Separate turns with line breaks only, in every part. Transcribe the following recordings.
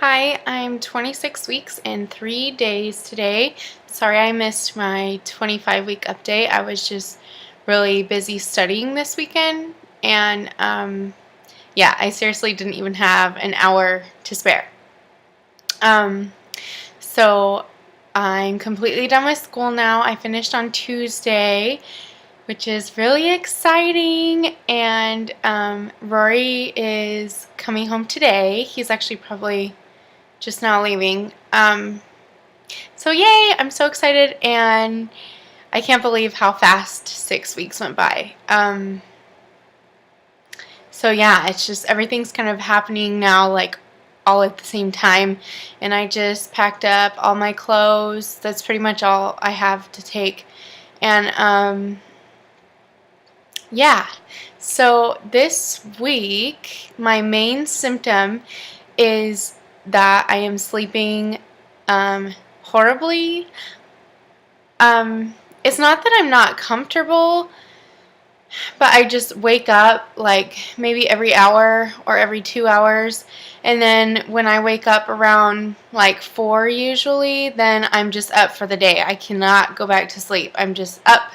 Hi, I'm 26 weeks and 3 days today. Sorry I missed my 25-week update. I was just really busy studying this weekend, and yeah, I seriously didn't even have an hour to spare. Um, so I'm completely done with school now. I finished on Tuesday, which is really exciting, and Rory is coming home today. He's actually probably just now leaving. So yay, I'm so excited, and I can't believe how fast 6 weeks went by. So yeah, it's just everything's kind of happening now, like all at the same time, and I just packed up all my clothes. That's pretty much all I have to take, and yeah. So this week, my main symptom is that I am sleeping horribly. It's not that I'm not comfortable, but I just wake up like maybe every hour or every 2 hours, and then when I wake up around like 4 usually, then I'm just up for the day. I cannot go back to sleep. I'm just up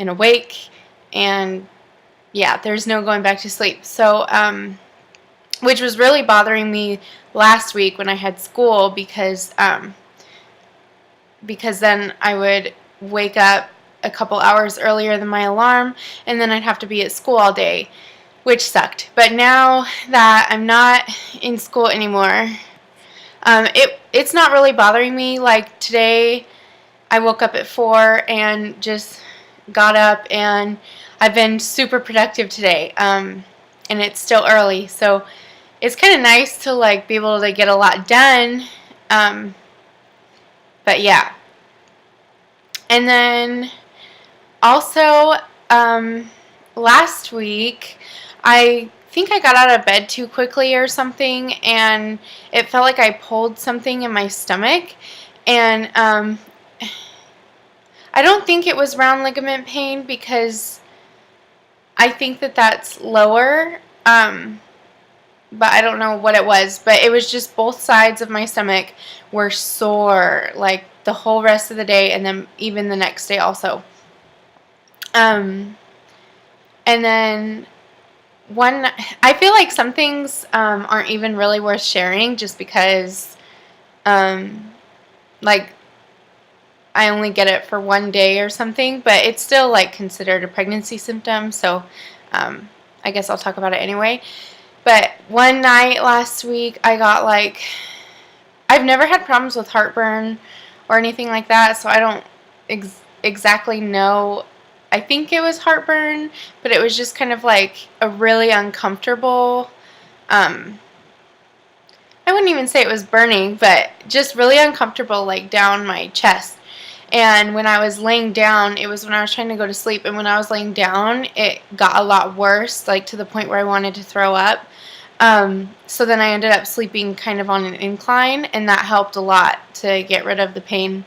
and awake, and yeah, there's no going back to sleep. So which was really bothering me last week when I had school, because then I would wake up a couple hours earlier than my alarm, and then I'd have to be at school all day, which sucked. But now that I'm not in school anymore, it's not really bothering me. Like today, I woke up at 4 and just got up, and I've been super productive today. And it's still early, so it's kind of nice to like be able to get a lot done. But yeah. And then also, last week, I think I got out of bed too quickly or something, and it felt like I pulled something in my stomach, and I don't think it was round ligament pain, because I think that that's lower, but I don't know what it was. But it was just both sides of my stomach were sore, like the whole rest of the day, and then even the next day also. And then I feel like some things aren't even really worth sharing, just because, like, I only get it for 1 day or something, but it's still like considered a pregnancy symptom, so I guess I'll talk about it anyway. But one night last week, I got like, I've never had problems with heartburn or anything like that, so I don't exactly know. I think it was heartburn, but it was just kind of like a really uncomfortable, I wouldn't even say it was burning, but just really uncomfortable, like down my chest. And when I was laying down, it was when I was trying to go to sleep, and when I was laying down, it got a lot worse, like to the point where I wanted to throw up. So then I ended up sleeping kind of on an incline, and that helped a lot to get rid of the pain.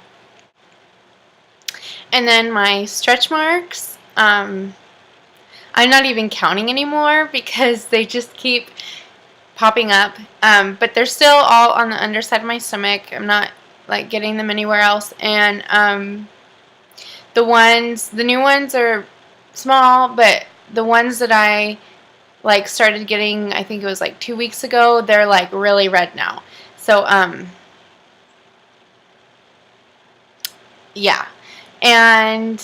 And then my stretch marks, I'm not even counting anymore because they just keep popping up. But they're still all on the underside of my stomach. I'm not like getting them anywhere else. And the new ones are small, but the ones that I like started getting, I think it was like 2 weeks ago, they're like really red now. So yeah. And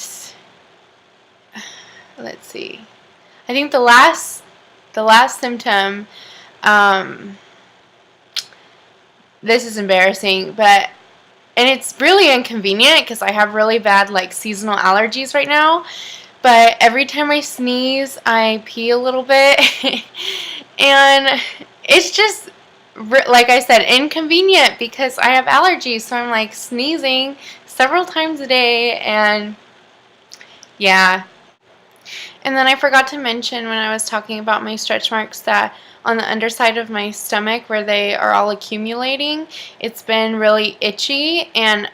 let's see. I think the last symptom, this is embarrassing, but and it's really inconvenient because I have really bad like seasonal allergies right now. But every time I sneeze, I pee a little bit, and it's just, like I said, inconvenient because I have allergies. So I'm like sneezing several times a day, and yeah. And then I forgot to mention when I was talking about my stretch marks that on the underside of my stomach, where they are all accumulating, it's been really itchy, and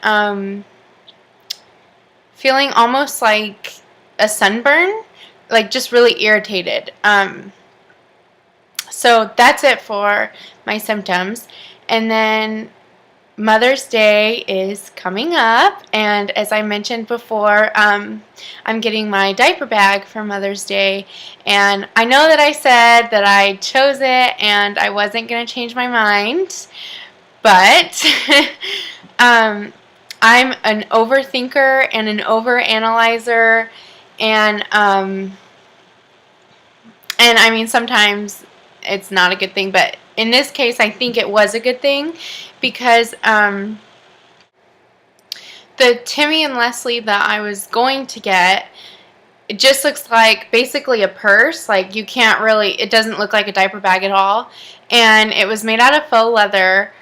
feeling almost like a sunburn, like just really irritated. So that's it for my symptoms. And then Mother's Day is coming up, and as I mentioned before, I'm getting my diaper bag for Mother's Day, and I know that I said that I chose it and I wasn't going to change my mind, but I'm an overthinker and an overanalyzer, and I mean, sometimes it's not a good thing, but in this case, I think it was a good thing because the Timmy and Leslie that I was going to get, it just looks like basically a purse. Like, you can't really, it doesn't look like a diaper bag at all. And it was made out of faux leather.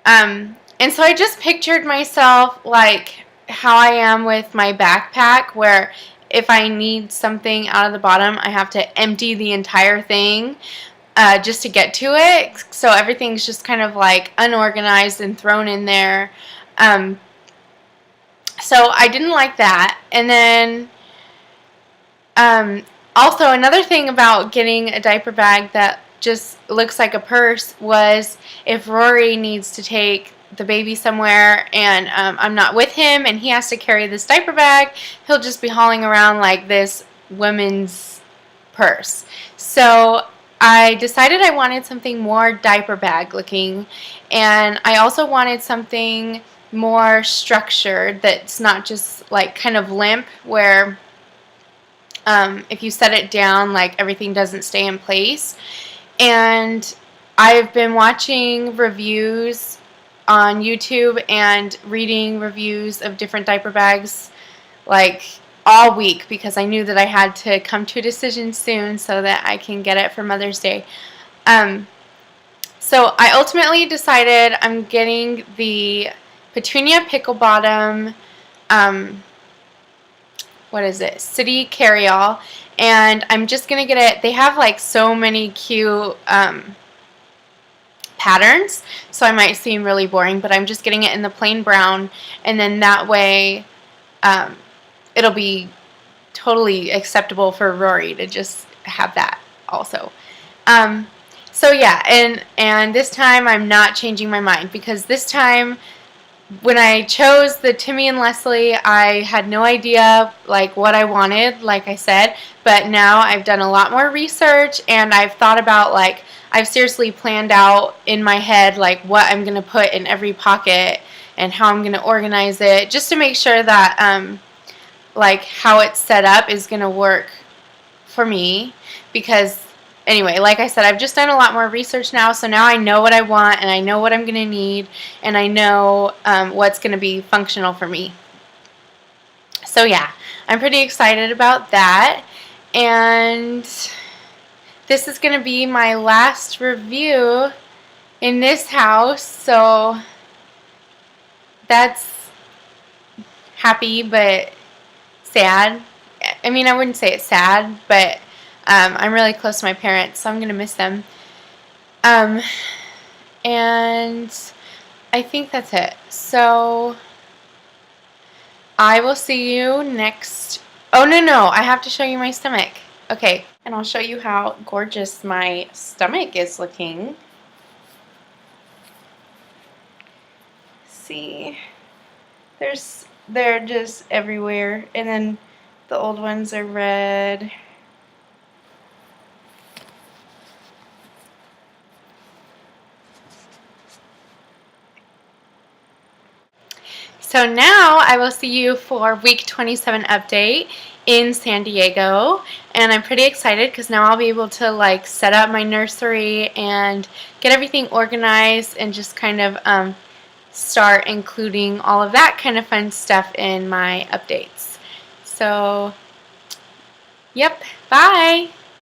And so I just pictured myself like how I am with my backpack, where if I need something out of the bottom, I have to empty the entire thing just to get to it. So everything's just kind of like unorganized and thrown in there. So I didn't like that. And then also another thing about getting a diaper bag that just looks like a purse was if Rory needs to take the baby somewhere and I'm not with him and he has to carry this diaper bag, he'll just be hauling around like this women's purse. So I decided I wanted something more diaper bag looking, and I also wanted something more structured that's not just like kind of limp, where if you set it down, like everything doesn't stay in place. And I've been watching reviews on YouTube and reading reviews of different diaper bags like all week, because I knew that I had to come to a decision soon so that I can get it for Mother's Day. So I ultimately decided I'm getting the Petunia Pickle Bottom, what is it, City Carryall, and I'm just going to get it. They have like so many cute patterns, so I might seem really boring, but I'm just getting it in the plain brown, and then that way it'll be totally acceptable for Rory to just have that also. So yeah, and this time I'm not changing my mind, because this time when I chose the Timmy and Leslie, I had no idea like what I wanted, like I said, but now I've done a lot more research and I've thought about, like, I've seriously planned out in my head like what I'm going to put in every pocket and how I'm going to organize it, just to make sure that like how it's set up is going to work for me. Because anyway, like I said, I've just done a lot more research now, so now I know what I want and I know what I'm going to need, and I know what's going to be functional for me. So yeah, I'm pretty excited about that, and this is going to be my last review in this house, so that's happy but sad. I mean, I wouldn't say it's sad, but I'm really close to my parents, so I'm going to miss them. And I think that's it. So I will see you next. Oh, no, I have to show you my stomach. Okay, and I'll show you how gorgeous my stomach is looking. See, they're just everywhere, and then the old ones are red. So now I will see you for week 27 update in San Diego, and I'm pretty excited because now I'll be able to like set up my nursery and get everything organized and just kind of start including all of that kind of fun stuff in my updates. So, yep, bye!